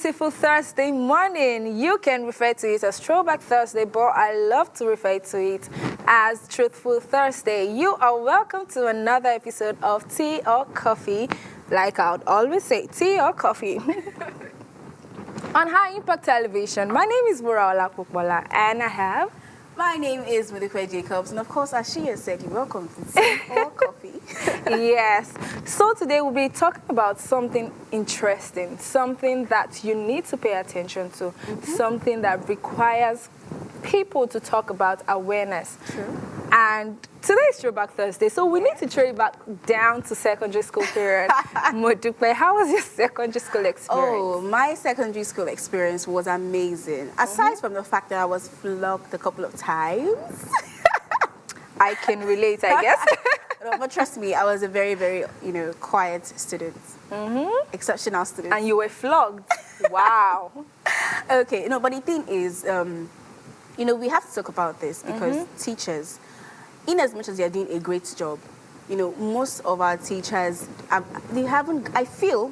beautiful Thursday morning. You can refer to it as Throwback Thursday, but I love to refer to it as Truthful Thursday. You are welcome to another episode of Tea or Coffee. Like I would always say, tea or coffee. On High Impact Television, my name is Buraola Popola, and I have... My name is Mudikwe Jacobs, and of course, as she has said, you're welcome to Tea or Coffee. Yes. So today we'll be talking about something interesting, something that you need to pay attention to, something that requires people to talk about awareness. True. And today is Throwback Thursday, so we need to throw it back down to secondary school period. Modupe, how was your secondary school experience? Oh, my secondary school experience was amazing. Aside from the fact that I was flogged a couple of times. I can relate, I guess. No, but trust me, I was a very, very, quiet student. Exceptional student. And you were flogged. Wow. Okay, but the thing is, we have to talk about this because teachers, in as much as they're doing a great job, most of our teachers, I feel,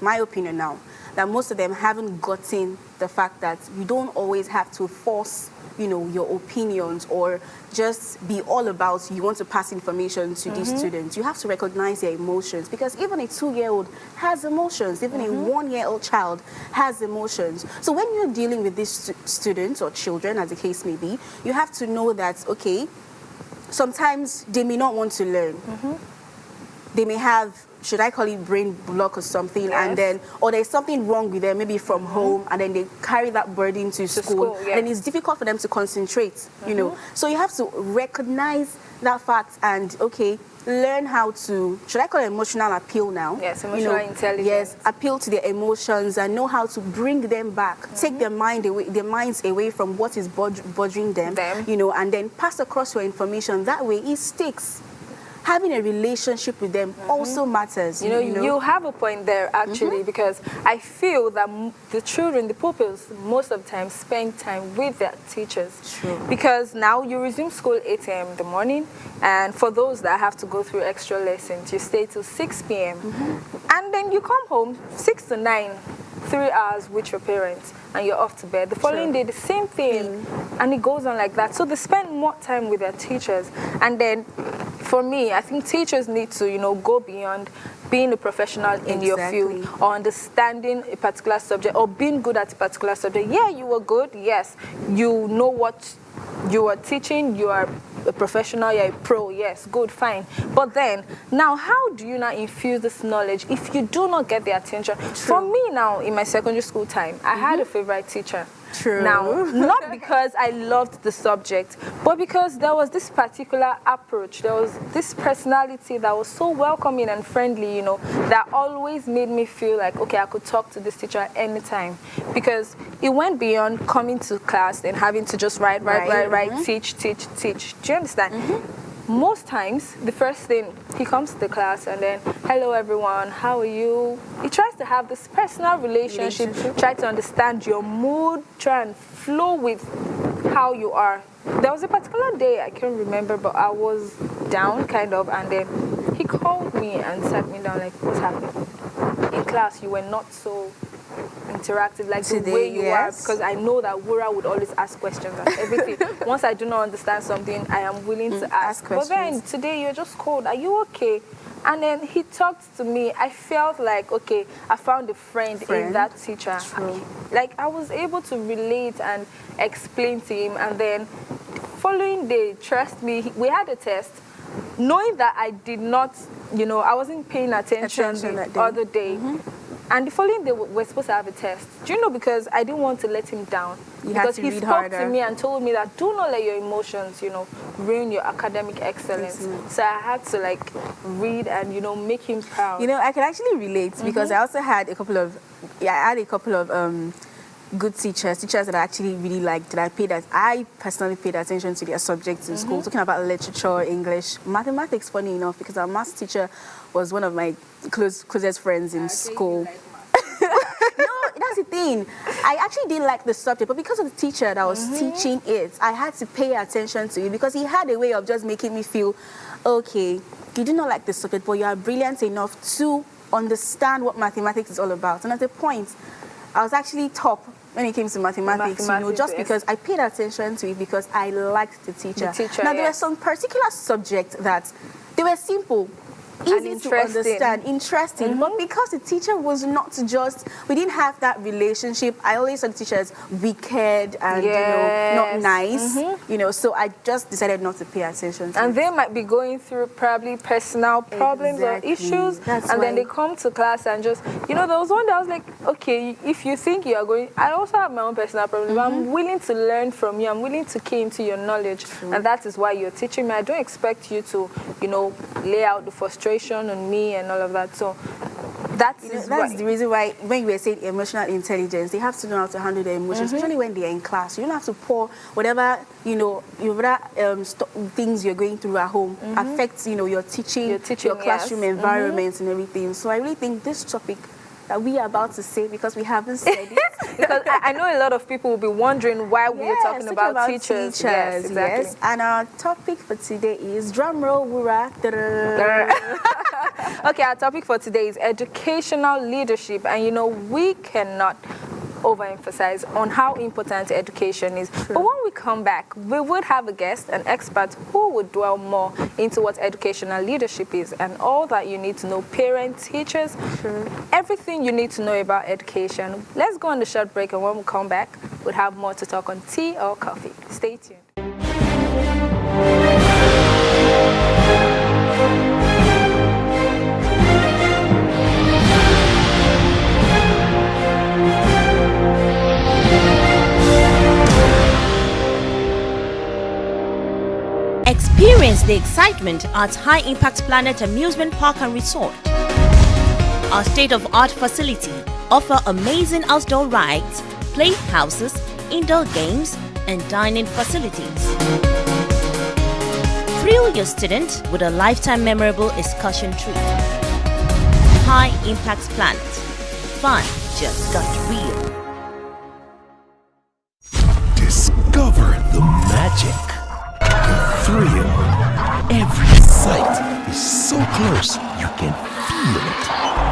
my opinion now, that most of them haven't gotten the fact that you don't always have to force, your opinions or just be all about you want to pass information to these students. You have to recognize their emotions because even a 2-year-old has emotions, even a 1-year-old child has emotions. So when you're dealing with these students or children, as the case may be, you have to know that, okay, sometimes they may not want to learn. They may have, should I call it brain block or something, Yes. or there's something wrong with them, maybe from home, and then they carry that burden to school, yeah. and it's difficult for them to concentrate, So you have to recognize that fact and, okay, learn how to, should I call it emotional appeal now? Yes, emotional intelligence. Yes, appeal to their emotions and know how to bring them back, take their minds away from what is bothering them, and then pass across your information. That way it sticks. Having a relationship with them also matters. You have a point there, actually, because I feel that the children, the pupils, most of the time spend time with their teachers. True. Because now you resume school 8 a.m. in the morning, and for those that have to go through extra lessons, you stay till 6 p.m. And then you come home 6 to 9, 3 hours with your parents, and you're off to bed. The following day, the same thing, and it goes on like that. So they spend more time with their teachers, and then for me, I think teachers need to, go beyond being a professional in your field or understanding a particular subject or being good at a particular subject. Yeah, you were good. Yes, you know what you are teaching. You are a professional. You're a pro. Yes, good, fine. But then, now, how do you now infuse this knowledge if you do not get the attention? For me now, in my secondary school time, I had a favorite teacher. True. Now, not because I loved the subject, but because there was this particular approach, there was this personality that was so welcoming and friendly, that always made me feel like, okay, I could talk to this teacher at any time. Because it went beyond coming to class and having to just write, teach. Do you understand? Most times, the first thing, he comes to the class and then, hello everyone, how are you? He tries to have this personal relationship, try to understand your mood, try and flow with how you are. There was a particular day, I can't remember, but I was down kind of, and then he called me and sat me down like, what's happening? In class, you were not so interactive like the way you are, because I know that Wura would always ask questions and everything. Once I do not understand something, I am willing to ask questions. But then today you're just cold. Are you okay? And then he talked to me. I felt like, okay, I found a friend in that teacher. True. Like I was able to relate and explain to him. And then following day, trust me, we had a test. Knowing that I did not, I wasn't paying attention the other day. And the following day, we're supposed to have a test. Do you know, because I didn't want to let him down. Because he spoke to me and told me that do not let your emotions, ruin your academic excellence. So I had to, read and, make him proud. I can actually relate because I also had a couple of, good teachers that I actually really liked, that I personally paid attention to their subjects in school, talking about literature, English, mathematics, funny enough, because our maths teacher was one of my closest friends in school. No, that's the thing. I actually didn't like the subject, but because of the teacher that was teaching it, I had to pay attention to it because he had a way of just making me feel, okay, you do not like the subject, but you are brilliant enough to understand what mathematics is all about. And at the point, I was actually top when it came to mathematics, just yes. because I paid attention to it because I liked the teacher. Now, there were yes. some particular subjects that they were simple, easy to understand, interesting, but because the teacher was not just, we didn't have that relationship. I always saw the teachers wicked and not nice, so I just decided not to pay attention to and they might be going through probably personal problems or issues, and then they come to class and just, there was one day I was like, okay, if you think you are going, I also have my own personal problems, but I'm willing to learn from you, I'm willing to key into your knowledge, and that is why you're teaching me. I don't expect you to, lay out the frustration on me and all of that. So that's the reason why when you were saying emotional intelligence, they have to know how to handle their emotions, especially when they're in class. You don't have to pour whatever things you're going through at home affects your teaching, your classroom environment and everything. So I really think this topic that we are about to say, because we haven't said it. Because I know a lot of people will be wondering why we are talking about teachers. Yes, exactly. Yes. And our topic for today is, drumroll, wura. Okay, our topic for today is educational leadership. And we cannot overemphasize on how important education is. True. But when we come back, we would have a guest, an expert, who would dwell more into what educational leadership is and all that you need to know, parents, teachers, everything you need to know about education. Let's go on the short break, and when we come back, we'll have more to talk on tea or coffee. Stay tuned. Experience the excitement at High Impact Planet Amusement Park and Resort. Our state-of-art facility offer amazing outdoor rides, playhouses, indoor games, and dining facilities. Thrill your student with a lifetime memorable excursion trip. High Impact Planet. Fun just got real. Discover the magic. Thrill. Every sight is so close you can feel it.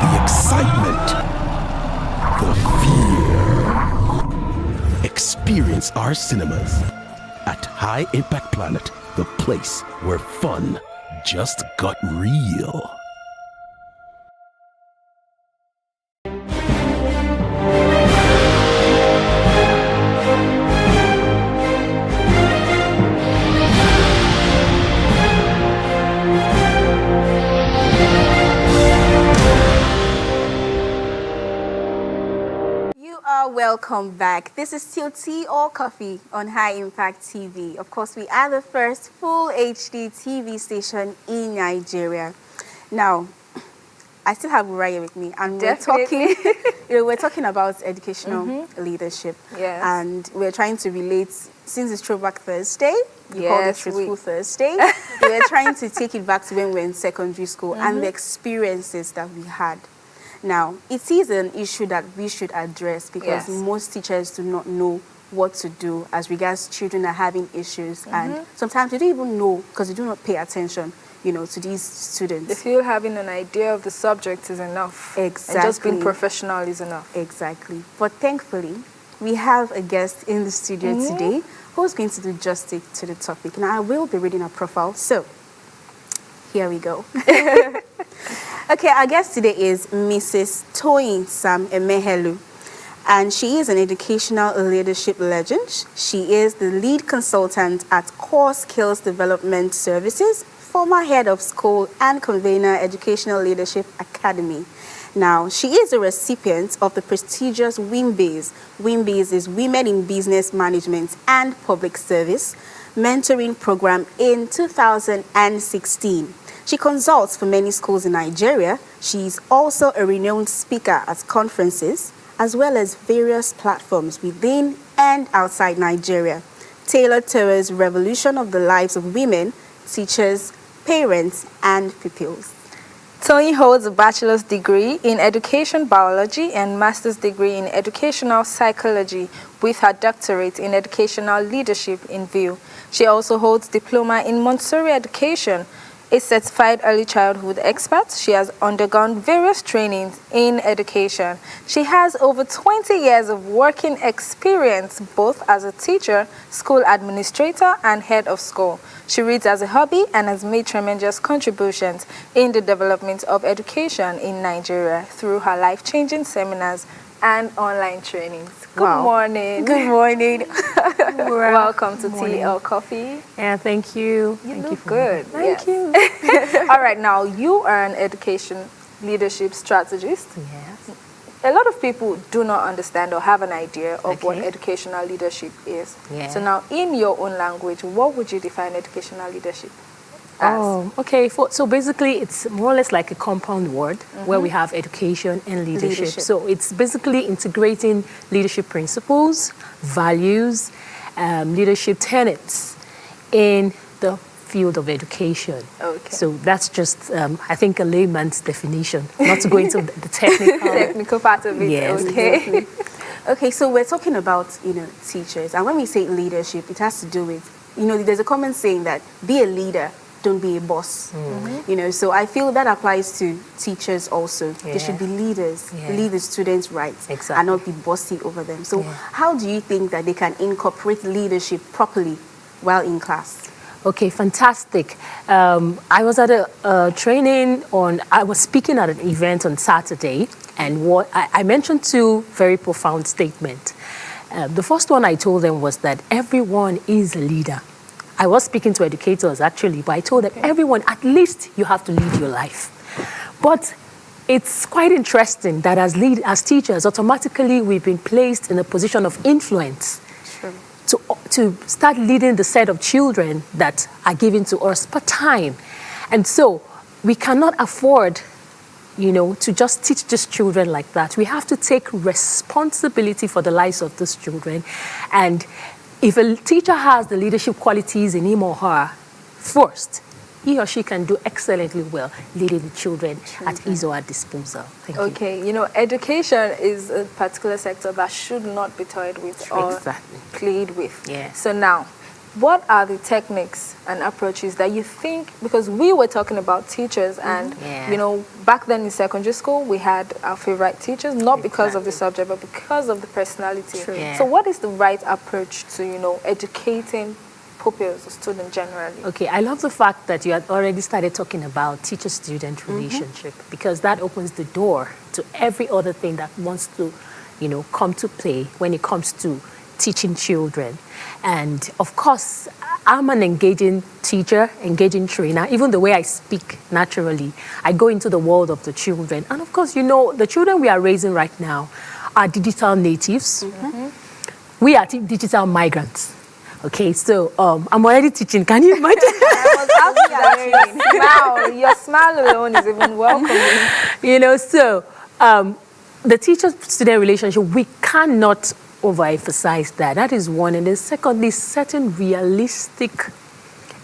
The excitement, the fear. Experience our cinemas at High Impact Planet, the place where fun just got real. Welcome back. This is still Tea or Coffee on High Impact TV. Of course, we are the first full HD TV station in Nigeria. Now, I still have Uriah with me, and we're talking about educational leadership. Yes. And we're trying to relate, since it's Throwback Thursday, we call it Truthful Thursday. We're trying to take it back to when we were in secondary school and the experiences that we had. Now, it is an issue that we should address because most teachers do not know what to do as regards children are having issues, and sometimes they don't even know because they do not pay attention, to these students. They feel having an idea of the subject is enough. Exactly. And just being professional is enough. Exactly. But thankfully, we have a guest in the studio today who's going to do justice to the topic. Now, I will be reading her profile, so here we go. Okay, our guest today is Mrs. Toyin Sam Emehelu, and she is an educational leadership legend. She is the lead consultant at Core Skills Development Services, former head of school and convener Educational Leadership Academy. Now, she is a recipient of the prestigious WIMBIZ. WIMBIZ is Women in Business Management and Public Service mentoring program in 2016. She consults for many schools in Nigeria. She's also a renowned speaker at conferences, as well as various platforms within and outside Nigeria, tailored towards revolution of the lives of women, teachers, parents, and pupils. Toyin holds a bachelor's degree in education biology and master's degree in educational psychology with her doctorate in educational leadership in view. She also holds diploma in Montessori education a certified early childhood expert. She has undergone various trainings in education. She has over 20 years of working experience both as a teacher, school administrator, and head of school. She reads as a hobby and has made tremendous contributions in the development of education in Nigeria through her life-changing seminars and online trainings. Good morning. Good morning. Welcome to TL Coffee. Yeah, thank you. You Thank look you for good. Thank you. you. All right, now you are an education leadership strategist. Yes. A lot of people do not understand or have an idea of what Okay. educational leadership is. Yeah. So now, in your own language, what would you define educational leadership as? Oh, okay. So basically, it's more or less like a compound word where we have education and leadership. So it's basically integrating leadership principles, values, leadership tenets in the field of education. Okay. So that's just, I think, a layman's definition, not to go into the technical. Technical part of it. Yes, Okay. Okay, so we're talking about, teachers. And when we say leadership, it has to do with, there's a common saying that be a leader, don't be a boss. So I feel that applies to teachers also. They should be leaders, Yeah. lead the students right, Exactly. and not be bossy over them. So how do you think that they can incorporate leadership properly while in class? Okay, fantastic. I was at a training I was speaking at an event on Saturday, and what I mentioned two very profound statements. The first one I told them was that everyone is a leader. I was speaking to educators actually, but I told them everyone, at least you have to lead your life. But it's quite interesting that as teachers, automatically we've been placed in a position of influence. Sure. To start leading the set of children that are given to us per time. And so we cannot afford, to just teach these children like that. We have to take responsibility for the lives of these children. And if a teacher has the leadership qualities in him or her, first, he or she can do excellently well leading the children at his or her disposal. Thank you. Okay, education is a particular sector that should not be toyed with or Exactly. played with. Yes. So now, what are the techniques and approaches that you think, because we were talking about teachers and, Yeah. back then in secondary school, we had our favorite teachers, not because of the subject, but because of the personality. True. Yeah. So what is the right approach to, educating pupils or students generally? Okay, I love the fact that you had already started talking about teacher-student relationship because that opens the door to every other thing that wants to, come to play when it comes to teaching children. And of course, I'm an engaging teacher, engaging trainer. Even the way I speak naturally, I go into the world of the children. And of course, the children we are raising right now are digital natives. We are digital migrants. Okay, so I'm already teaching. Can you imagine? Wow, your smile alone is even welcoming. So the teacher-student relationship, we cannot overemphasize that. That is one. And then secondly, certain realistic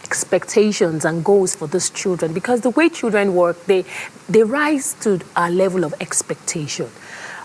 expectations and goals for those children, because the way children work, they rise to our level of expectation.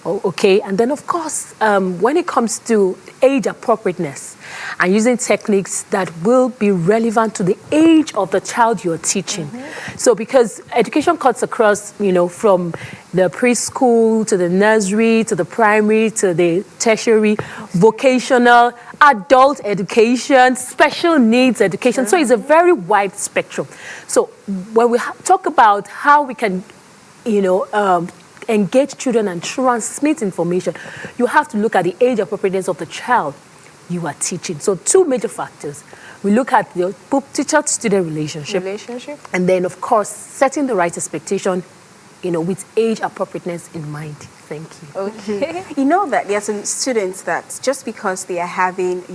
Okay, and then of course, when it comes to age appropriateness and using techniques that will be relevant to the age of the child you're teaching. So because education cuts across, from the preschool to the nursery to the primary to the tertiary, vocational, adult education, special needs education. So it's a very wide spectrum. So when we talk about how we can, engage children and transmit information, you have to look at the age appropriateness of the child you are teaching. So two major factors. We look at the teacher-student relationship. And then, of course, setting the right expectation, with age appropriateness in mind. Thank you. Okay. You know that there are some students that just because they are having,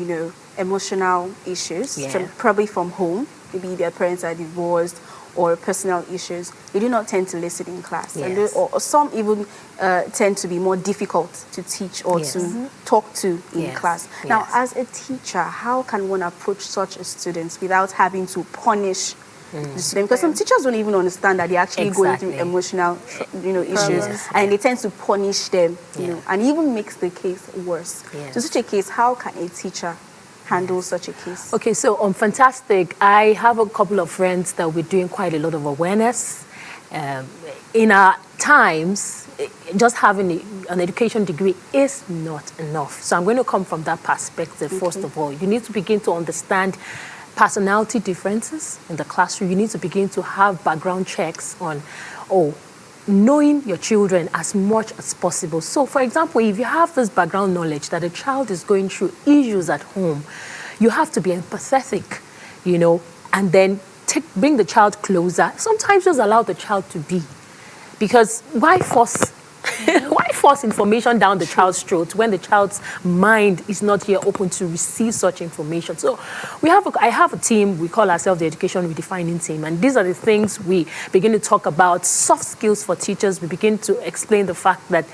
emotional issues, probably from home, maybe their parents are divorced, or personal issues, they do not tend to listen in class. Yes. And or some even tend to be more difficult to teach or to talk to in class. Now, as a teacher, how can one approach such a student without having to punish the student? Because some teachers don't even understand that they're actually going through emotional issues, and they tend to punish them, and even makes the case worse. So in such a case, how can a teacher handle such a case? Okay, so fantastic. I have a couple of friends that we're doing quite a lot of awareness. In our times, just having an education degree is not enough. So I'm going to come from that perspective. First of all, you need to begin to understand personality differences in the classroom. You need to begin to have background checks on, knowing your children as much as possible. So, for example, if you have this background knowledge that a child is going through issues at home, you have to be empathetic, and then bring the child closer. Sometimes just allow the child to be. Because why force information down the child's throat when the child's mind is not here open to receive such information? So I have a team, we call ourselves the Education Redefining Team, and these are the things we begin to talk about. Soft skills for teachers, we begin to explain the fact that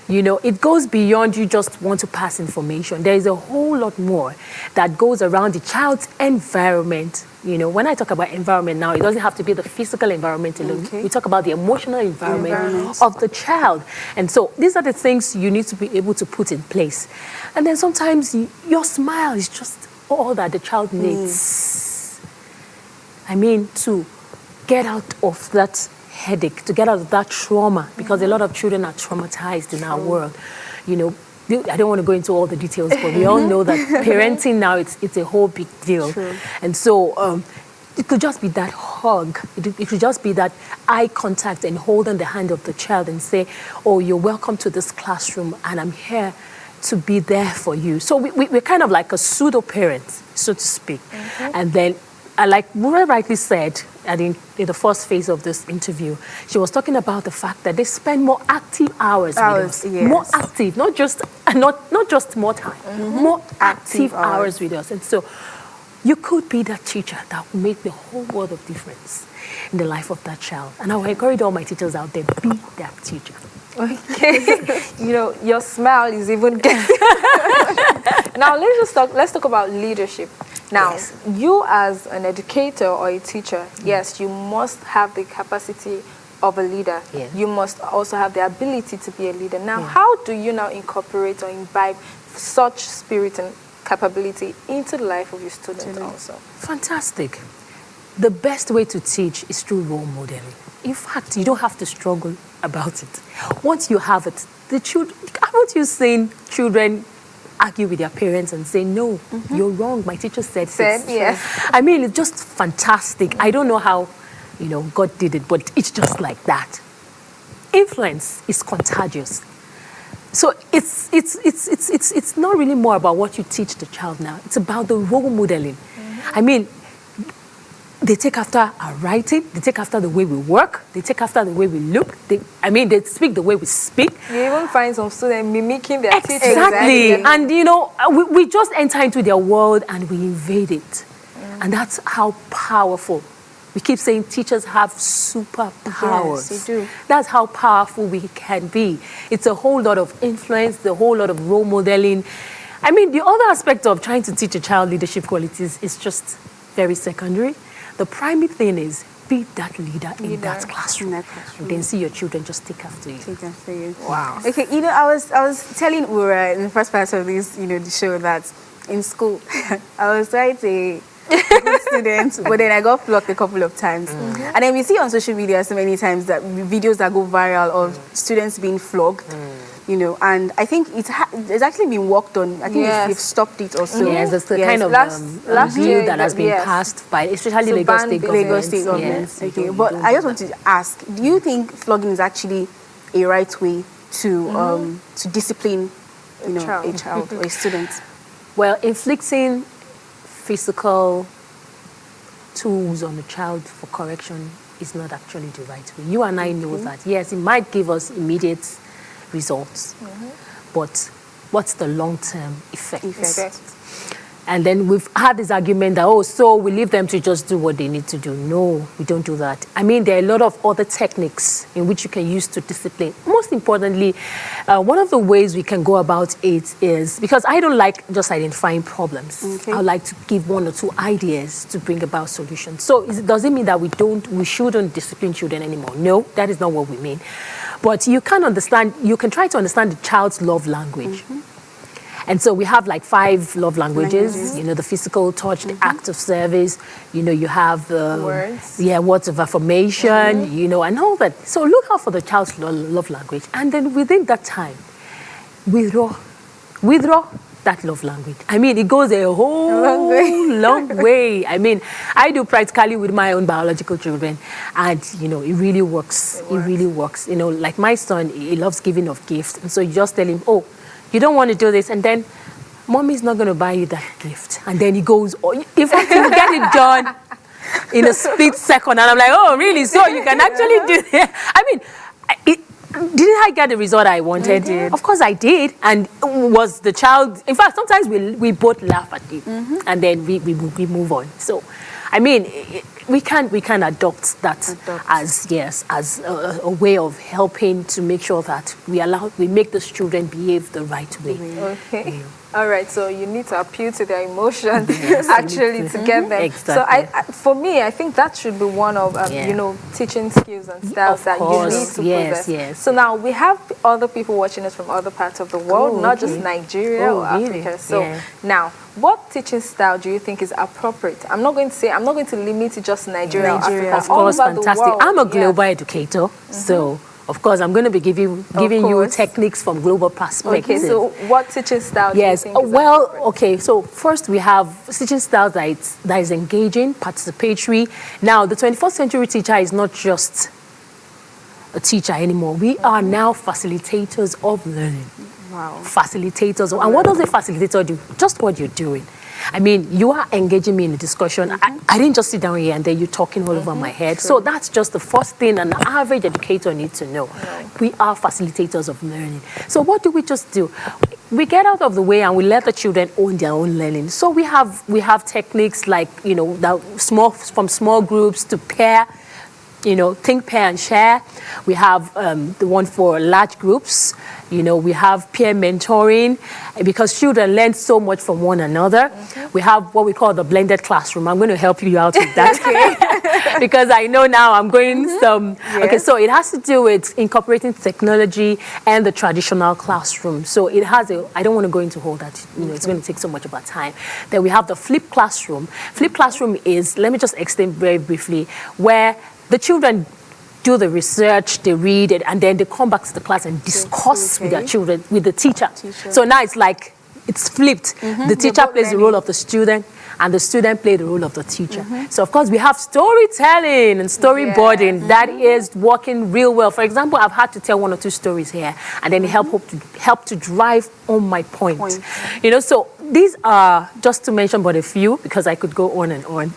it goes beyond you just want to pass information. There is a whole lot more that goes around the child's environment. When I talk about environment now, it doesn't have to be the physical environment alone. We talk about the emotional environment of the child. And so these are the things you need to be able to put in place. And then sometimes your smile is just all that the child needs. To get out of that headache, to get out of that trauma, because a lot of children are traumatized in our world. I don't want to go into all the details, but we all know that parenting now, it's a whole big deal. True. And so it could just be that hug. It could just be that eye contact and holding the hand of the child and say, you're welcome to this classroom and I'm here to be there for you. So we're kind of like a pseudo-parent, so to speak. And then, like Mura rightly said, in the first phase of this interview, she was talking about the fact that they spend more active hours with us. Yes. More active, not just more time, more active hours with us. And so you could be that teacher that will make the whole world of difference in the life of that child. And I will encourage all my teachers out there, be that teacher. Okay. Your smile is even getting... Now, let's talk about leadership. Now, you as an educator or a teacher, yes, you must have the capacity of a leader. Yeah. You must also have the ability to be a leader. Now, how do you now incorporate or imbibe such spirit and capability into the life of your students also? Fantastic. The best way to teach is through role modeling. In fact, you don't have to struggle about it. Once you have it, the children, haven't you seen children argue with their parents and say, no, you're wrong, my teacher said this. Yes. It's just fantastic. I don't know how, God did it, but it's just like that. Influence is contagious. So it's not really more about what you teach the child now. It's about the role modeling. They take after our writing, they take after the way we work, they take after the way we look. They speak the way we speak. You even find some students mimicking their teachers. Exactly. And, we just enter into their world and we invade it. And that's how powerful. We keep saying teachers have superpowers. Yes, they do. That's how powerful we can be. It's a whole lot of influence, a whole lot of role modeling. The other aspect of trying to teach a child leadership qualities is just very secondary. The primary thing is be that leader in that classroom. And then see your children just take after you. Take after you. Wow. Okay, I was telling Ura in the first part of this, the show that in school, I was quite a good student, but then I got flogged a couple of times. And then we see on social media so many times that videos that go viral of students being flogged. And I think it's actually been worked on. I think they've stopped it also. Yes, that's the kind of last bill year that has been passed by, especially So Lagos State government. Lagos State government. Yes, Okay, but I just want to ask: do you think flogging is actually a right way to discipline, a child or a student? Well, inflicting physical tools on a child for correction is not actually the right way. You and I know that. Yes, it might give us immediate results, but what's the long-term effect? And then we've had this argument that, so we leave them to just do what they need to do. No, we don't do that. There are a lot of other techniques in which you can use to discipline. Most importantly, one of the ways we can go about it is, because I don't like just identifying problems. I like to give one or two ideas to bring about solutions. So does it mean that we shouldn't discipline children anymore? No, that is not what we mean. But you can try to understand the child's love language. And so we have like 5 love languages, you know, the physical touch, the act of service, you know, you have Words. yeah, words of affirmation, you know, and all that. So look out for the child's love language. And then within that time, withdraw that love language. I mean, it goes a whole long way. I mean, I do practically with my own biological children, and you know, it really works. It really works. You know, like my son, he loves giving of gifts, and so you just tell him, oh, you don't want to do this, and then mommy's not going to buy you that gift, and then he goes, oh, in fact, he will get it done in a split second, and I'm like, oh, really? So you can actually do that? I mean, didn't I get the result I wanted? Of course I did. And was the child, in fact, sometimes we both laugh at it and then we move on. So, I mean, we can adopt that as a way of helping to make sure that we make the children behave the right way. Okay. All right, so you need to appeal to their emotions actually to get them. Exactly. So for me, I think that should be one of, you know, teaching skills and styles that you need to possess. Yes. So now we have other people watching us from other parts of the world, not just Nigeria or Africa. So now, what teaching style do you think is appropriate? I'm not going to limit it just to Nigeria or Africa. Of course, all over fantastic. the world. I'm a global educator, so of course I'm going to be giving you techniques from global perspective. Okay, so what teaching style do you think is well, appropriate? okay, so first we have teaching style that is engaging, participatory. Now, the 21st century teacher is not just a teacher anymore. We are now facilitators of learning. Wow. Facilitators. And what does a facilitator do? Just what you're doing. I mean, you are engaging me in a discussion. I didn't just sit down here and then you're talking all over my head. So that's just the first thing an average educator needs to know. We are facilitators of learning. So what do we just do? We get out of the way and we let the children own their own learning. So we have techniques like, you know, from small groups to pair. You know, think, pair, and share. We have the one for large groups. You know, we have peer mentoring because children learn so much from one another. We have what we call the blended classroom. I'm going to help you out with that because I know now I'm going some. Yes. Okay, so it has to do with incorporating technology and the traditional classroom. So it has I don't want to go into all that. You know, it's going to take so much of our time. Then we have the flipped classroom. Flipped classroom is, let me just explain very briefly, where the children do the research, they read it, and then they come back to the class and discuss with their children, with the teacher. So now it's like, it's flipped. The teacher plays the role of the student, and the student plays the role of the teacher. So of course we have storytelling and storyboarding that is working real well. For example, I've had to tell 1 or 2 stories here, and then it help to drive on my point. You know, so these are just to mention but a few, because I could go on and on.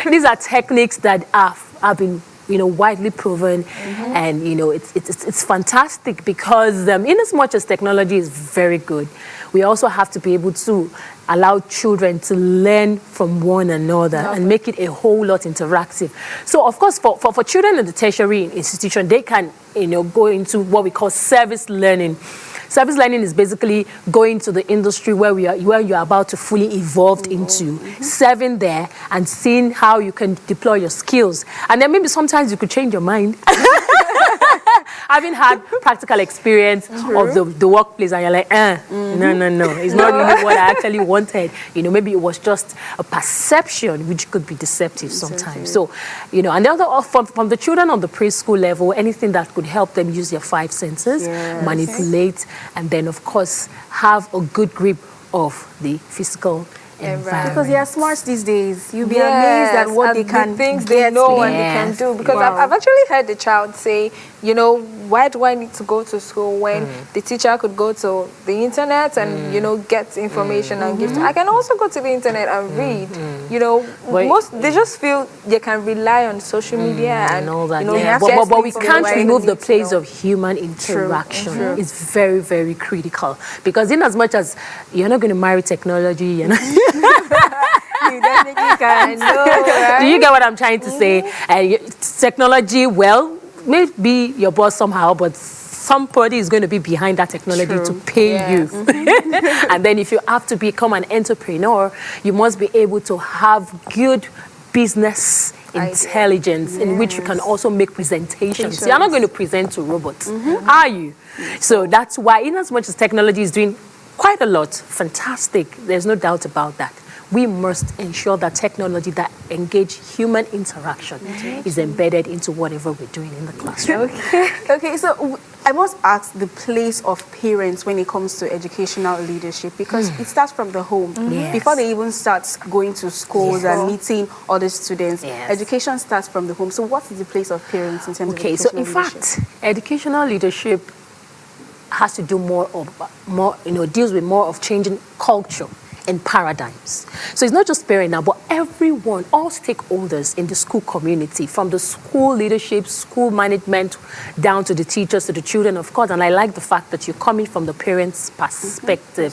These are techniques that have been, you know, widely proven, and you know, it's fantastic because in as much as technology is very good, we also have to be able to allow children to learn from one another and make it a whole lot interactive. So of course, for children in the tertiary institution, they can, you know, go into what we call service learning. Service learning is basically going to the industry where you're about to fully evolve into, serving there and seeing how you can deploy your skills. And then maybe sometimes you could change your mind. Having had practical experience of the workplace, and you're like, no, it's not really what I actually wanted. You know, maybe it was just a perception, which could be deceptive sometimes. So, you know, and then from the children on the preschool level, anything that could help them use their 5 senses, manipulate, and then, of course, have a good grip of the physical environment. Because they are smart these days. You'll be amazed at what they can things they know and they can do. Because I've actually heard the child say, you know, why do I need to go to school when the teacher could go to the internet and, you know, get information and give. I can also go to the internet and read. You know, they just feel they can rely on social media and all that. You know, but we can't remove the place of human interaction. It's very, very critical. Because in as much as you're not going to marry technology, you know. You definitely can. Right? Do you get what I'm trying to say? Technology, well, maybe your boss somehow, but somebody is going to be behind that technology to pay you. And then if you have to become an entrepreneur, you must be able to have good business intelligence in which you can also make presentations. You're not going to present to robots, are you? So that's why, in as much as technology is doing quite a lot, fantastic, there's no doubt about that, we must ensure that technology that engage human interaction is embedded into whatever we're doing in the classroom. Okay, so I must ask the place of parents when it comes to educational leadership, because it starts from the home. Yes. Before they even start going to schools and meeting other students, education starts from the home. So what is the place of parents in terms of educational so in leadership? fact, educational leadership has to do deals with more of changing culture and paradigms. So it's not just parents now, but everyone, all stakeholders in the school community, from the school leadership, school management, down to the teachers, to the children, of course. And I like the fact that you're coming from the parents' perspective.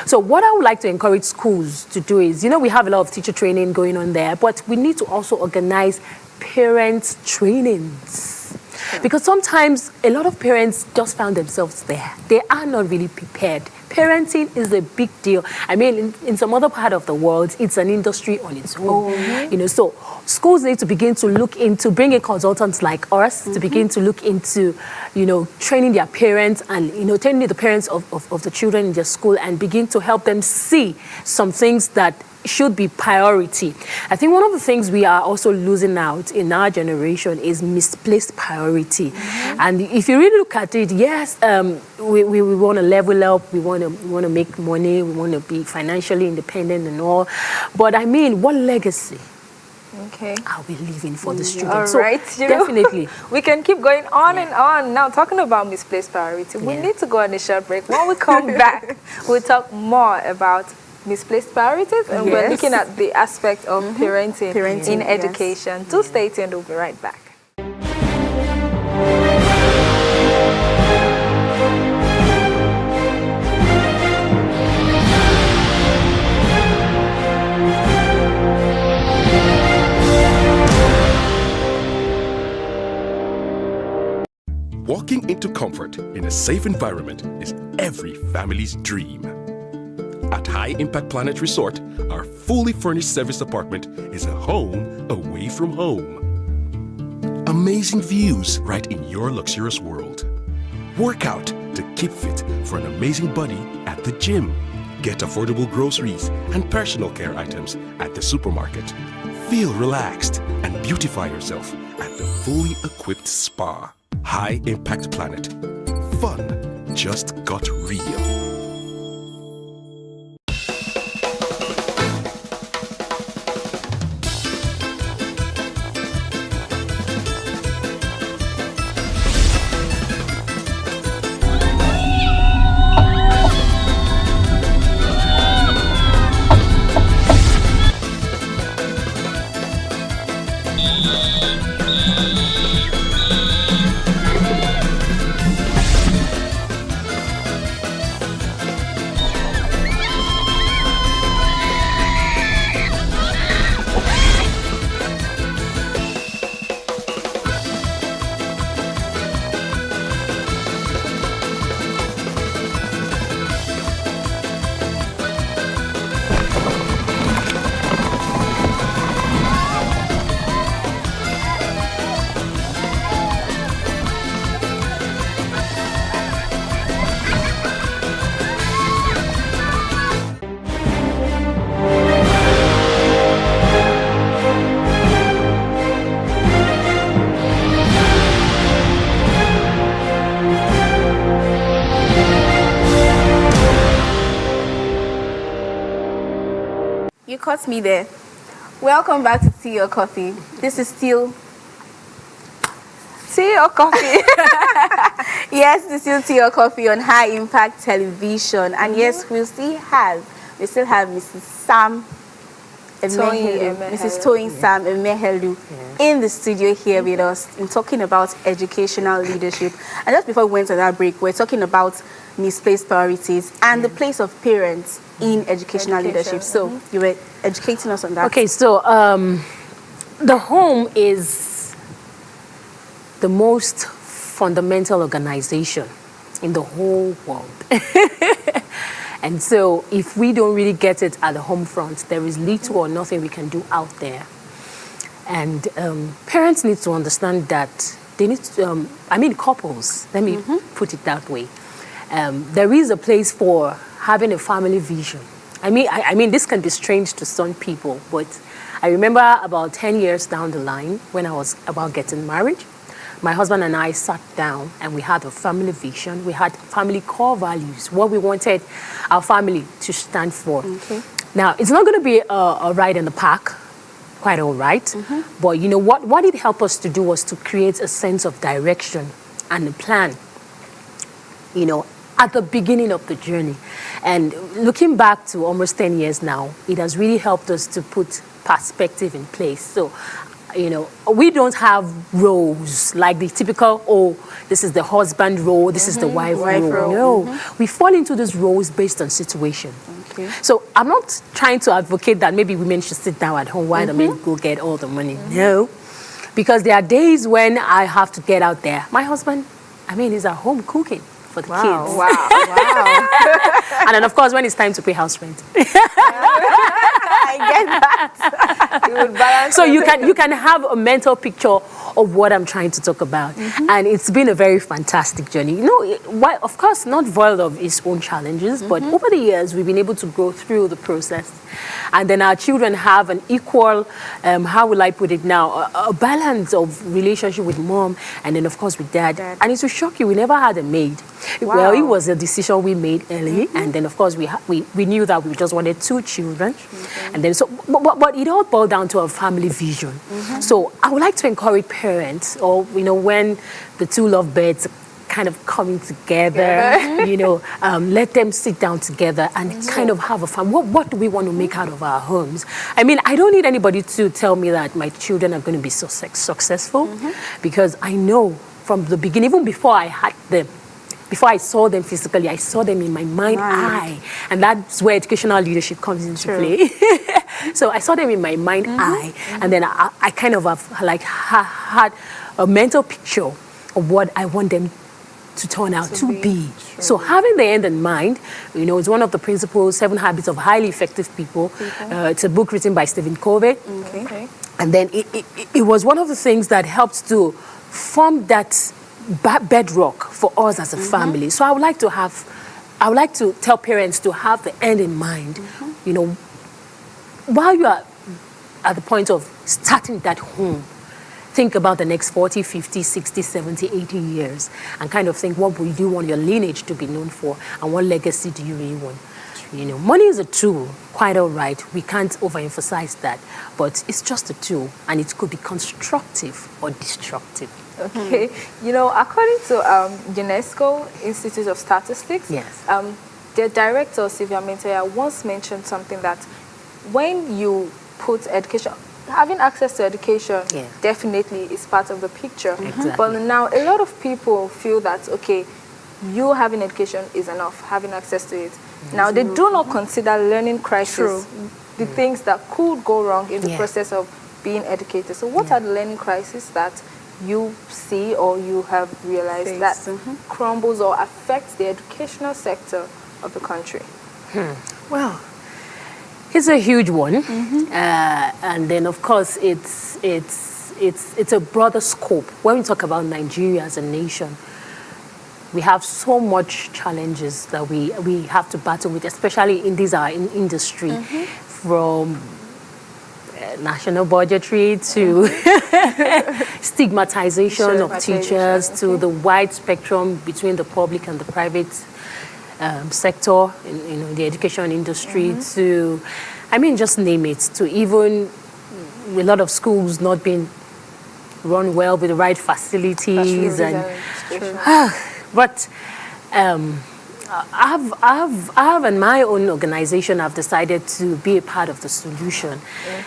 So what I would like to encourage schools to do is, we have a lot of teacher training going on there, but we need to also organize parents' trainings. Because sometimes a lot of parents just found themselves there. They are not really prepared. Parenting is a big deal. I mean, in some other part of the world, it's an industry on its own. So schools need to begin to look into bringing consultants like us to begin to look into, training their parents and, training the parents of the children in their school and begin to help them see some things that should be priority. I think one of the things we are also losing out in our generation is misplaced priority. And if you really look at it, yes, we want to level up, we want to make money, we want to be financially independent and all. But I mean, what legacy are we leaving for the students? All right, definitely. We can keep going on and on. Now, talking about misplaced priority, we need to go on a short break. When we come back, we'll talk more about misplaced priorities, and we're looking at the aspect of parenting in education. Do stay tuned, we'll be right back. Walking into comfort in a safe environment is every family's dream. At High Impact Planet Resort, our fully furnished service apartment is a home away from home. Amazing views right in your luxurious world. Work out to keep fit for an amazing body at the gym. Get affordable groceries and personal care items at the supermarket. Feel relaxed and beautify yourself at the fully equipped spa. High Impact Planet. Fun just got real. You caught me there. Welcome back to Tea or Coffee. This is still Tea or Coffee? Yes, this is still Tea or Coffee on High Impact Television. And yes, we still have Mrs. Sam Mrs. Toyin Sam Emehelu in the studio here with us in talking about educational leadership. And just before we went to that break, we're talking about misplaced priorities and the place of parents in educational leadership. So you were educating us on that. Okay, so the home is the most fundamental organization in the whole world. And so if we don't really get it at the home front, there is little or nothing we can do out there. And parents need to understand that they need to, couples, let me put it that way. There is a place for having a family vision. I mean, this can be strange to some people, but I remember about 10 years down the line when I was about getting married, my husband and I sat down and we had a family vision. We had family core values, what we wanted our family to stand for. Okay. Now, it's not going to be a ride in the park, quite all right. But you know, what it helped us to do was to create a sense of direction and a plan, you know, at the beginning of the journey. And looking back to almost 10 years now, it has really helped us to put perspective in place. So, you know, we don't have roles like the typical, oh, this is the husband role, this is the wife role. No, we fall into these roles based on situation. Okay. So I'm not trying to advocate that maybe women should sit down at home while the men go get all the money. No, because there are days when I have to get out there. My husband, he's at home cooking for the kids. Wow. And then, of course, when it's time to pay house rent. I get that. You would balance So you can have a mental picture of what I'm trying to talk about. And it's been a very fantastic journey. You know, of course, not void of its own challenges, but over the years, we've been able to go through the process. And then our children have an equal, how will I put it now, a balance of relationship with mom and then, of course, with dad. And it will shock you, we never had a maid. Wow. Well, it was a decision we made early. And then, of course, we knew that we just wanted 2 children. And then, so, but it all boiled down to a family vision. So I would like to encourage parents, or, you know, when the 2 lovebirds kind of coming together, you know, let them sit down together and kind of have a fun. What do we want to make out of our homes? I mean, I don't need anybody to tell me that my children are going to be so successful, because I know from the beginning, even before I had them, before I saw them physically, I saw them in my mind eye. And that's where educational leadership comes into play. So I saw them in my mind eye. And then I kind of have had a mental picture of what I want them to turn out to be. So having the end in mind, you know, it's one of the principles, 7 Habits of Highly Effective People. It's a book written by Stephen Covey. Okay. And then it was one of the things that helped to form that bedrock for us as a family. So I would like to tell parents to have the end in mind. You know, while you are at the point of starting that home, think about the next 40, 50, 60, 70, 80 years and kind of think, what would you want your lineage to be known for, and what legacy do you really want? You know, money is a tool, quite all right. We can't overemphasize that, but it's just a tool, and it could be constructive or destructive. Okay. You know, according to UNESCO Institute of Statistics, their director, Sylvia Mentoya, once mentioned something that when you put education, having access to education definitely is part of the picture. Exactly. But now a lot of people feel that, okay, you having education is enough, having access to it. Now, they do not consider learning crisis, the things that could go wrong in the process of being educated. So what are the learning crises that you see or you have realized that crumbles or affects the educational sector of the country? Well, it's a huge one, and then of course it's a broader scope. When we talk about Nigeria as a nation, we have so much challenges that we have to battle with, especially in our industry, from national budgetary to stigmatization of teachers to the wide spectrum between the public and the private sector, in the education industry, to, just name it, to even a lot of schools not being run well with the right facilities but I have in my own organization, I've decided to be a part of the solution,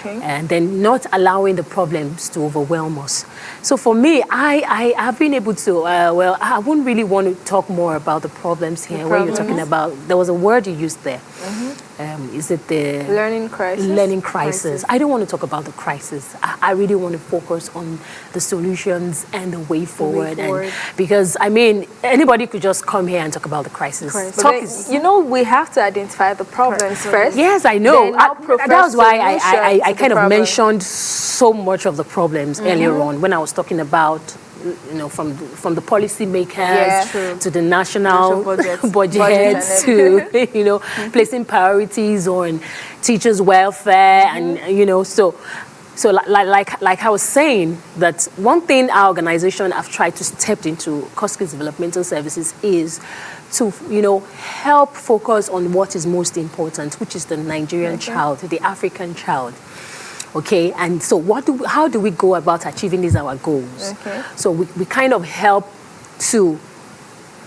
and then not allowing the problems to overwhelm us. So for me, I have been able to, I wouldn't really want to talk more about the problems here. When you're talking about, there was a word you used there. Is it the learning crisis? Learning crisis. I don't want to talk about the crisis. I really want to focus on the solutions and the way forward. And because anybody could just come here and talk about the crisis. resources. Request. Talk But is- then, you know, we have to identify the problems first. Yes, I know. Then now That was why solutions I to kind the of problem. mentioned so much of the problems earlier on when I was talking about, you know, from the policy makers Yeah. True. to the national National budget. Budget and to, you know, placing priorities on teachers' welfare and, you know, so like I was saying, that one thing our organization have tried to step into, Koskis Developmental Services, is to, you know, help focus on what is most important, which is the Nigerian child, the African child. Okay, and so how do we go about achieving these our goals? Okay. So we kind of help to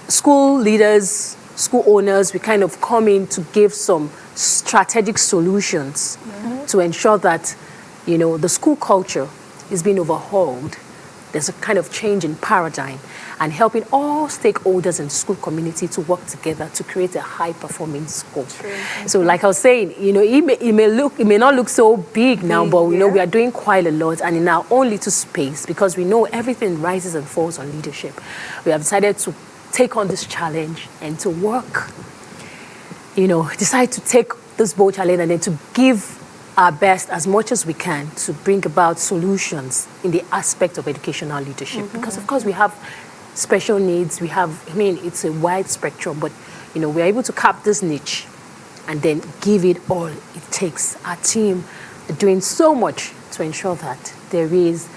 school leaders, school owners, we kind of come in to give some strategic solutions to ensure that, you know, the school culture is being overhauled. There's a kind of change in paradigm, and helping all stakeholders in the school community to work together to create a high-performing school. So like I was saying, you know, it may not look so big now, but we know we are doing quite a lot, and in our own little space, because we know everything rises and falls on leadership. We have decided to take on this challenge and to work, you know, decide to take this bold challenge and then to give our best as much as we can to bring about solutions in the aspect of educational leadership. Because of course we have special needs, we have, I mean, it's a wide spectrum, but, you know, we're able to cap this niche and then give it all it takes. Our team are doing so much to ensure that there is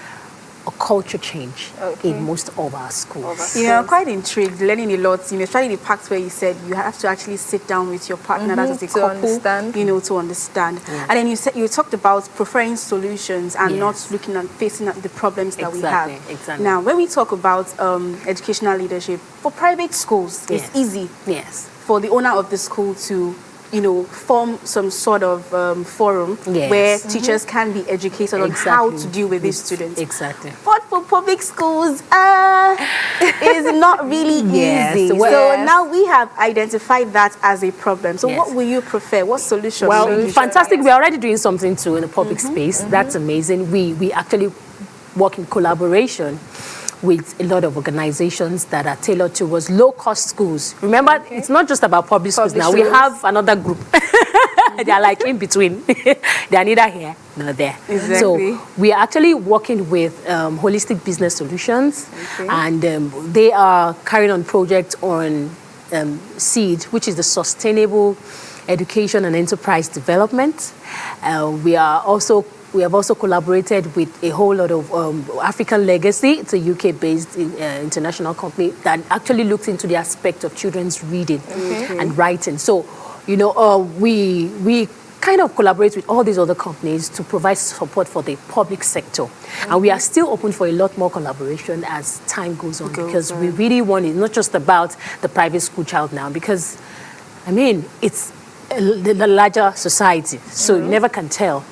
a culture change in most of our schools. You know, I'm quite intrigued, learning a lot, you know, especially the parts where you said you have to actually sit down with your partner, that is a to couple, understand. you know, to understand. And then you talked about preferring solutions and Yes. not looking at facing the problems that we have. Exactly. Now, when we talk about educational leadership, for private schools, it's Yes. easy Yes. for the owner of the school to, you know, form some sort of forum Yes. where teachers can be educated on how to deal with these students. Exactly. But for public schools, is not really Yes, easy. well- So Yes. now we have identified that as a problem. So Yes. what will you prefer? What solution? Well, will you fantastic. We're already doing something too in the public space. That's amazing. We actually work in collaboration with a lot of organizations that are tailored towards low-cost schools. Remember, it's not just about public schools Public now. We schools. have another group. They are like in between. They are neither here nor there. Exactly. So we are actually working with Holistic Business Solutions, and they are carrying on projects on SEED, which is the Sustainable Education and Enterprise Development. We have also collaborated with a whole lot of African Legacy. It's a UK-based international company that actually looks into the aspect of children's reading and writing. So, you know, we kind of collaborate with all these other companies to provide support for the public sector. And we are still open for a lot more collaboration as time goes on, because we really want it not just about the private school child now, because, I mean, it's the larger society, so you never can tell.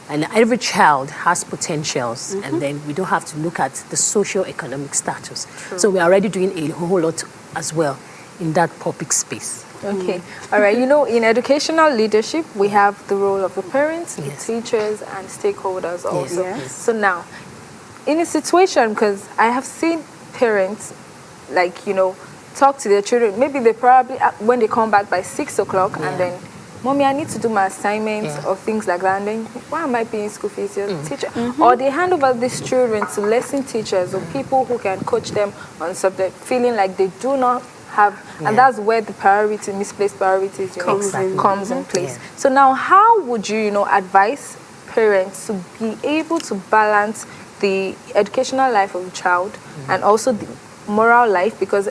And every child has potentials, and then we don't have to look at the socio-economic status. So we're already doing a whole lot as well in that public space. Okay. All right. You know, in educational leadership, we have the role of the parents, Yes. the teachers, and stakeholders also. Yes. So now, in a situation, because I have seen parents, like, you know, talk to their children. Maybe they probably, when they come back by 6 o'clock, and then, Mommy, I need to do my assignments or things like that. And then, why am I paying school fees? Your teacher. Or they hand over these children to lesson teachers or people who can coach them on subject, feeling like they do not have, and that's where the priority, misplaced priorities, you know, comes in place. Yeah. So now, how would you, you know, advise parents to be able to balance the educational life of a child and also the moral life, because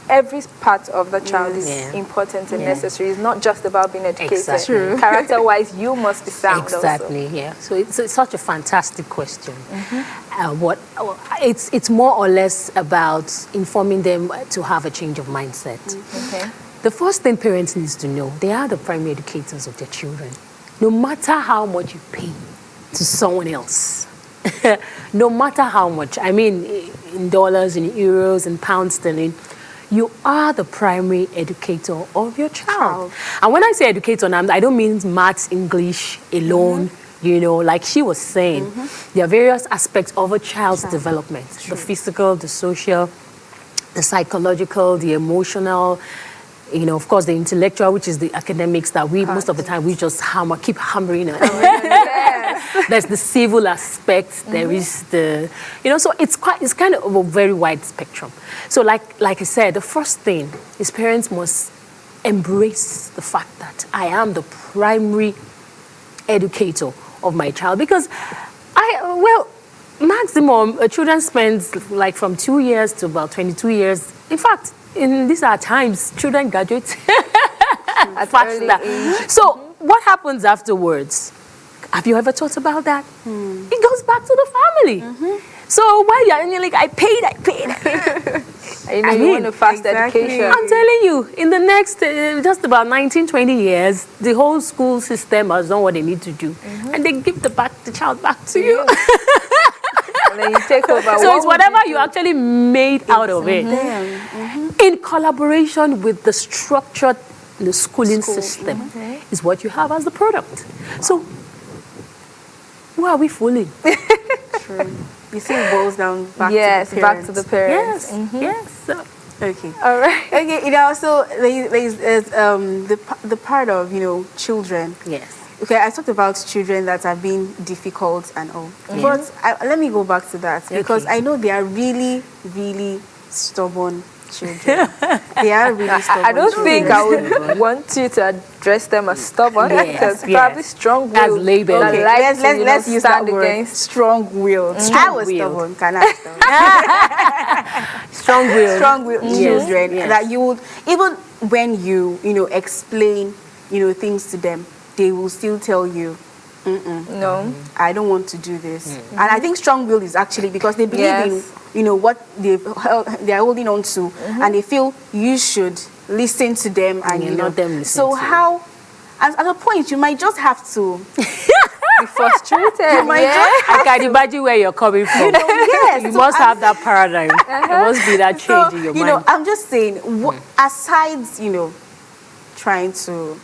every part of the child is important and necessary. It's not just about being educated. Exactly. True. Character-wise, you must be sound also. Exactly, yeah. So it's such a fantastic question. It's more or less about informing them to have a change of mindset. Okay. The first thing parents need to know, they are the primary educators of their children. No matter how much you pay to someone else, no matter how much, I mean, in dollars, in euros, in pounds sterling, you are the primary educator of your child. And when I say educator, I don't mean maths, English alone. You know, like she was saying, there are various aspects of a child's development. The physical, the social, the psychological, the emotional, You know, of course, the intellectual, which is the academics that we, most of the time, we just keep hammering on. There's the civil aspect, there is the, you know, so it's kind of a very wide spectrum. So like I said, the first thing is parents must embrace the fact that I am the primary educator of my child, because maximum children spend like from 2 years to about 22 years. In fact, in these are times children graduate faster. So what happens afterwards? Have you ever thought about that? It goes back to the family. So while you're like, I paid. You know, you want a fast education. I'm telling you, in the next just about 19, 20 years, the whole school system has done what they need to do. And they give the child back to you. And then you take over. So it's whatever you actually made out of it. In collaboration with the structured schooling system is what you have as the product. So who are we fooling? True. You see, it boils down back to the parents. Back to the parents. Yes. So, Okay. All right. Okay, you know, so there's the part of, you know, children. yes. Okay, I talked about children that have been difficult and all. But let me go back to that, because I know they are really, really stubborn children. They are really stubborn. I don't children. think I would want you to address them as stubborn. Yes, Because probably strong-willed. As labeled. that Okay, like let's to, use that stand word. against. Strong-willed. I was Strong-willed. stubborn. Can I? Strong-willed. Strong-willed children yes. that you would, even when you explain things to them, they will still tell you, No. I don't want to do this. And I think strong-willed is actually because they believe in what they are holding on to, and they feel you should listen to them, and you let them listen so to you. how at a point you might just have to Be frustrated. I can imagine where you're coming from. yes, You so must have that paradigm. There must be that change in your mind. I'm just saying, aside trying to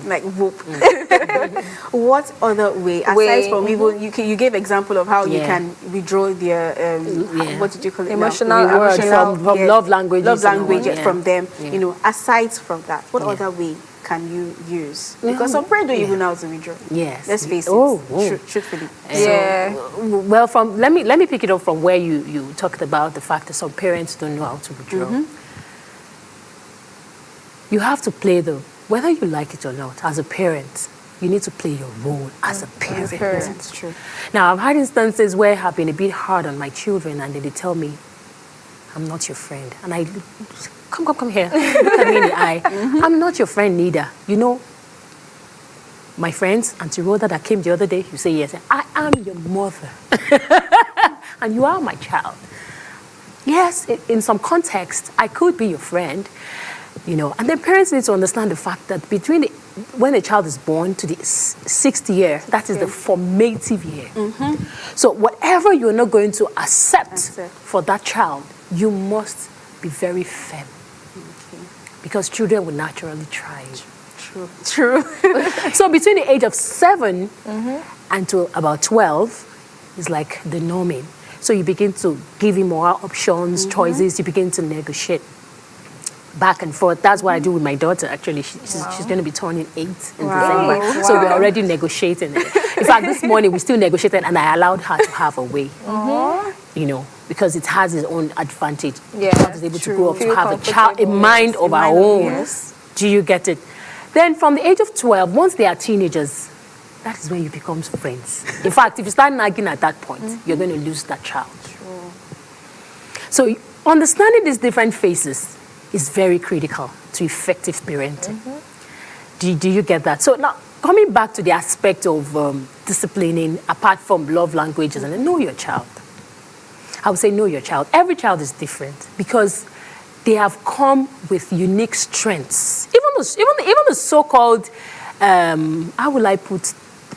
like whoop, what other way aside from even you gave example of how you can withdraw their what did you call it Emotional now? Reward from love languages from them. Yeah. Aside from that, what other way can you use? Because some parents don't even know how to withdraw. Yes. Let's face it. Oh. Truthfully. Yeah. Well, let me pick it up from where you talked about the fact that some parents don't know how to withdraw. You have to play whether you like it or not, as a parent, you need to play your role as a parent. That's true. Now, I've had instances where I've been a bit hard on my children, and then they tell me, I'm not your friend. And I, come here. Look at me in the eye. I'm not your friend neither. You know, my friends, Auntie Rhoda that came the other day, you say, yes, I am your mother. And you are my child. Yes, in some context, I could be your friend. And then parents need to understand the fact that when a child is born to the 6th year, that is the formative year. So whatever you're not going to accept for that child, you must be very firm. Because children will naturally try. True. So between the age of 7 and to about 12 is like the norming. So you begin to give him more options, choices, you begin to negotiate. Back and forth. That's what I do with my daughter, actually. She's going to be turning 8 in December. So we're already negotiating. In fact, this morning we still negotiated, and I allowed her to have a way. Because it has its own advantage. Yeah, She was able to grow up to have a mind of her mind own. yes. Do you get it? Then from the age of 12, once they are teenagers, that is when you become friends. In fact, if you start nagging at that point, you're going to lose that child. So understanding these different phases is very critical to effective parenting. Do you get that? So now, coming back to the aspect of disciplining, apart from love languages, and know your child. I would say know your child. Every child is different because they have come with unique strengths. Even the so-called, how will I put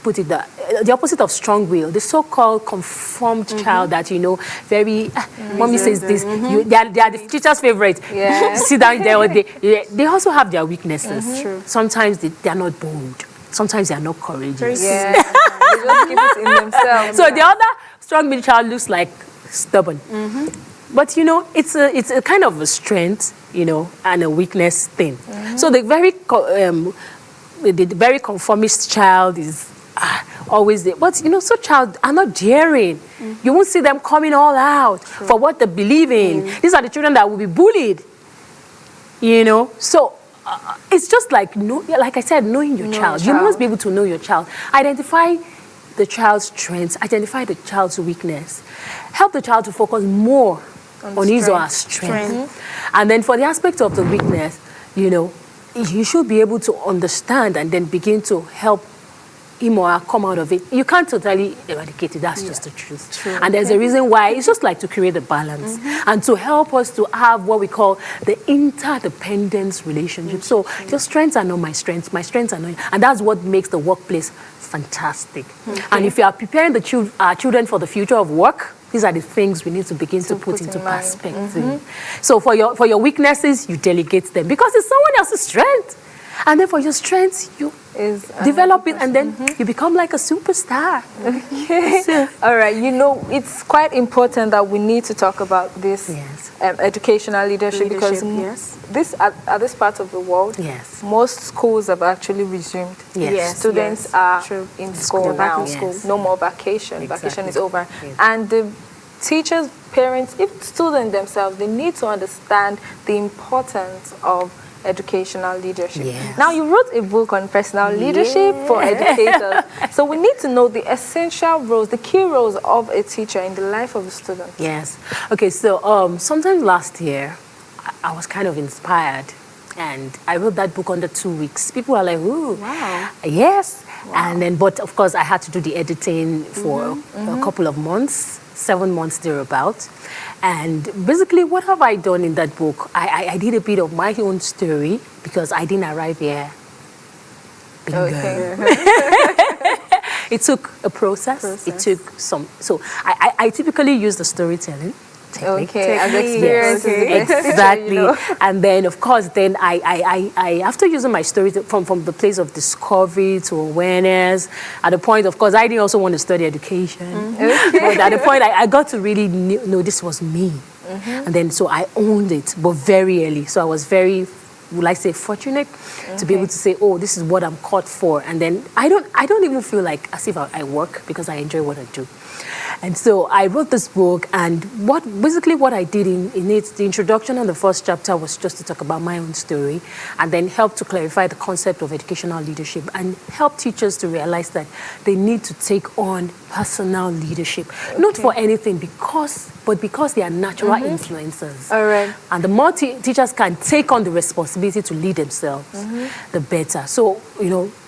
it, the opposite of strong-willed, the so-called conformed child that, very, mommy says this, they are the teacher's favorite. Yeah. Sit down there all day. They also have their weaknesses. True. Sometimes they are not bold. Sometimes they are not courageous. Yeah. They just keep it in themselves. So the other strong-willed child looks like stubborn. But it's a kind of a strength, and a weakness thing. So the very conformist child is always there. But so child are not daring. You won't see them coming all out for what they believe in. These are the children that will be bullied. So it's just like I said, knowing your child. You must be able to know your child. Identify the child's strengths, identify the child's weakness, help the child to focus more on his or her strength. And then for the aspect of the weakness, you should be able to understand and then begin to help him or her come out of it. You can't totally eradicate it, that's just the truth. True. And there's a reason why. It's just like to create a balance and to help us to have what we call the interdependence relationship. So your strengths are not my strengths are not, and that's what makes the workplace fantastic. And if you are preparing our children for the future of work, these are the things we need to begin to put into perspective. So for your weaknesses, you delegate them because it's someone else's strength. And then for your strengths, you develop it, and then you become like a superstar. Okay. So, all right. It's quite important that we need to talk about this educational leadership because this at this part of the world, most schools have actually resumed. Students are in school now. No more vacation. Exactly. Vacation is over. And the teachers, parents, even students themselves, they need to understand the importance of educational leadership. Now, you wrote a book on personal leadership for educators. So we need to know the essential roles, the key roles of a teacher in the life of a student. Yes. Okay, so sometime last year, I was kind of inspired. And I wrote that book under 2 weeks. People are like, ooh. Wow. Yes. Wow. And then, but of course, I had to do the editing for a couple of months, 7 months thereabout. And basically, what have I done in that book? I did a bit of my own story because I didn't arrive here. Bingo. Okay. It took a process. It took some. So I typically use the storytelling technique. Okay, as experience is the best. Exactly. And then, of course, then I after using my story from the place of discovery to awareness, at the point, of course, I didn't also want to study education. But at the point, I got to really know this was me. And then, so I owned it, but very early. So I was very, would I say, fortunate to be able to say, oh, this is what I'm caught for. And then I don't even feel like as if I work because I enjoy what I do. And so I wrote this book, and what I did in it, the introduction and the first chapter was just to talk about my own story and then help to clarify the concept of educational leadership and help teachers to realize that they need to take on personal leadership, not for anything, but because they are natural influencers. All right. And the more teachers can take on the responsibility to lead themselves, the better. So,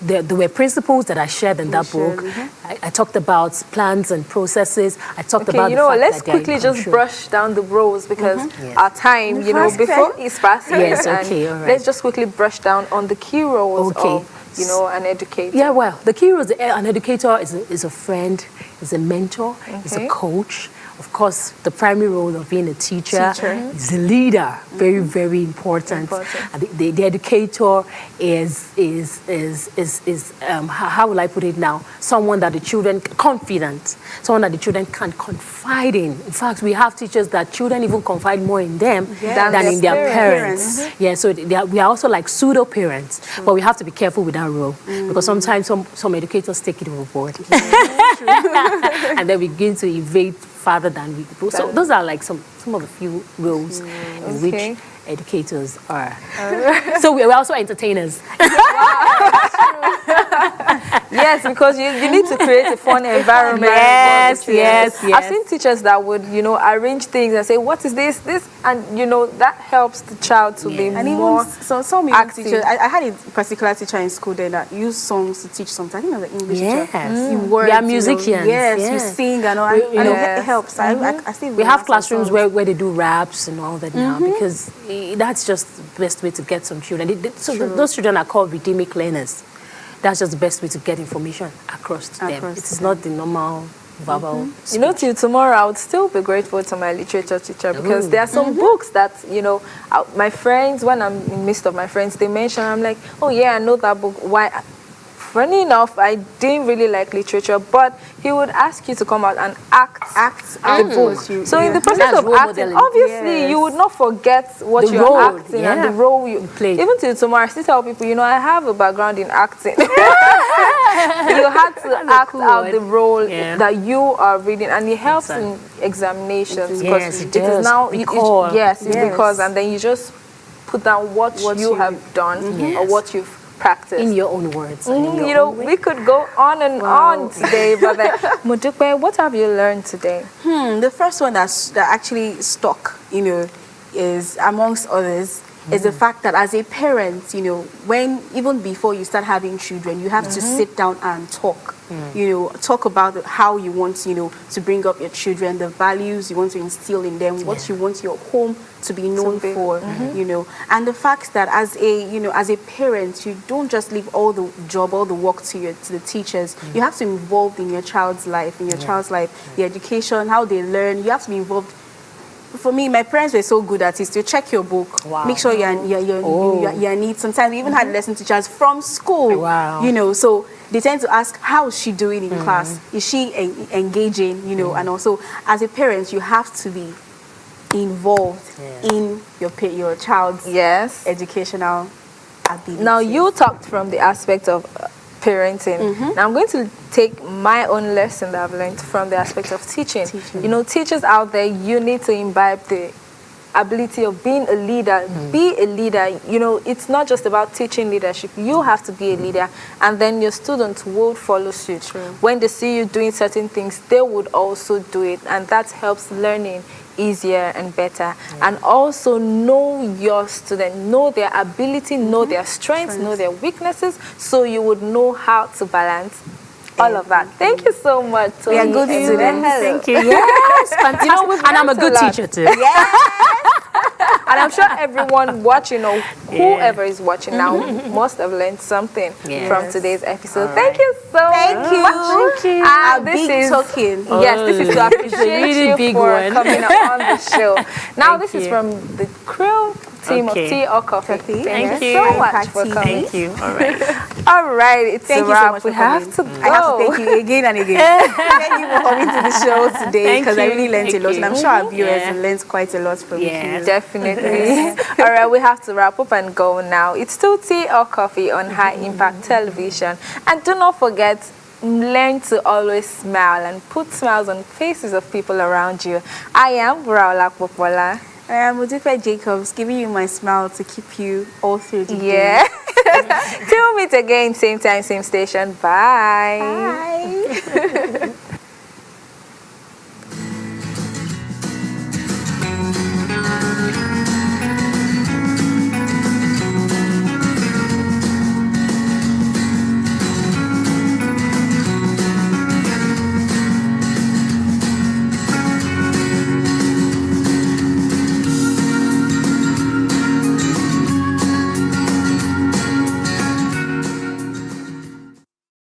there were principles that I shared in that book. I talked about plans and processes. I talked about let's quickly just brush down the roles because our time, before it's fast. Yes, okay, all right. Let's just quickly brush down on the key roles of, an educator. Yeah, well, the key roles, an educator is a friend, is a mentor, is a coach. Of course, the primary role of being a teacher is a leader. Very, very important. And the educator is how will I put it now? Someone that the children confident, someone that the children can confide in. In fact, we have teachers that children even confide more in them than in their parents. Yeah, so we are also like pseudo parents, but we have to be careful with that role because sometimes some educators take it overboard, and then we begin to evade farther than we do. So those are like some of the few roles in which educators are. So we're also entertainers. Yes, because you need to create a fun environment. Yes. I've seen teachers that would, arrange things and say, what is this? And, that helps the child to be and more even some active. teachers, I had a particular teacher in school then that used songs to teach something. I think it was an English teacher. We are musicians. You sing and all. It helps. I still we have classrooms where they do raps and all that now because that's just the best way to get some children. Those children are called rhythmic learners. That's just the best way to get information across to them. It is not the normal verbal speech. Till tomorrow, I would still be grateful to my literature teacher because there are some books that, my friends, when I'm in the midst of my friends, they mention, I'm like, oh yeah, I know that book. Why? funny enough, I didn't really like literature, but he would ask you to come out and act the book. So in the process That's of role acting, modeling. obviously Yes. you would not forget what The you're role, acting and the role you played. Even till tomorrow, I still tell people, I have a background in acting. You had to act cool out one. the role Yeah. that you are reading, and it helps Exactly. in examinations Yes, it it is does. now Recall. yes, Yes. because and then you just put down what you you- have done Yes. or what you've practiced. In your own words. and in your You know, own way. we could go on and on today, but Modupe, what have you learned today? The first one that actually stuck, is amongst others, is the fact that as a parent, when even before you start having children, you have to sit down and talk. Talk about how you want, to bring up your children, the values you want to instill in them, what you want your home to be known for, and the fact that as a parent, you don't just leave all the job, all the work to the teachers. You have to be involved in your child's life, the education, how they learn. You have to be involved. For me, my parents were so good at it. To check your book, Wow. make sure you're neat. Sometimes we even had lesson teachers from school. Wow. So they tend to ask, how is she doing in class? Is she engaging? And also as a parent, you have to be involved in your child's Yes. educational ability. Now, you talked from the aspect of parenting. Now, I'm going to take my own lesson that I've learned from the aspect of teaching. Teachers out there, you need to imbibe the ability of being a leader. Be a leader. It's not just about teaching leadership. You have to be a leader, and then your students will follow suit. When they see you doing certain things, they would also do it, and that helps learning easier and better. And also know your student, know their ability, know their strengths, know their weaknesses, so you would know how to balance all of that. Thank you so much. We are good Tony. students. Thank you. Yes, fantastic. we've And I'm a learned good a lot. teacher too. And I'm sure everyone watching or whoever is watching now must have learned something Yes. from today's episode. Thank you so much. Thank you. Thank you. And A this big is token. yes, this is to It's a appreciate really you big for one. coming up on the show. Now, Thank this is you. from the crew team Okay. of Tea or Coffee. Thank you. so much for Thank coming. Thank you. All right. All right, it's Thank a you so wrap. much We for have coming. to go. I have to thank you again and again. Thank you for coming to the show today, Thank because I you. really learned a Thank lot, you. and I'm sure our viewers Yeah. learned quite a lot from Yeah. you. Definitely. All right, we have to wrap up and go now. It's still Tea or Coffee on High Impact Television. And do not forget, learn to always smile and put smiles on faces of people around you. I am Buraola Popola. I am Modupe Jacobs, giving you my smile to keep you all through the day. Yeah. Till we meet again, same time, same station. Bye. Bye.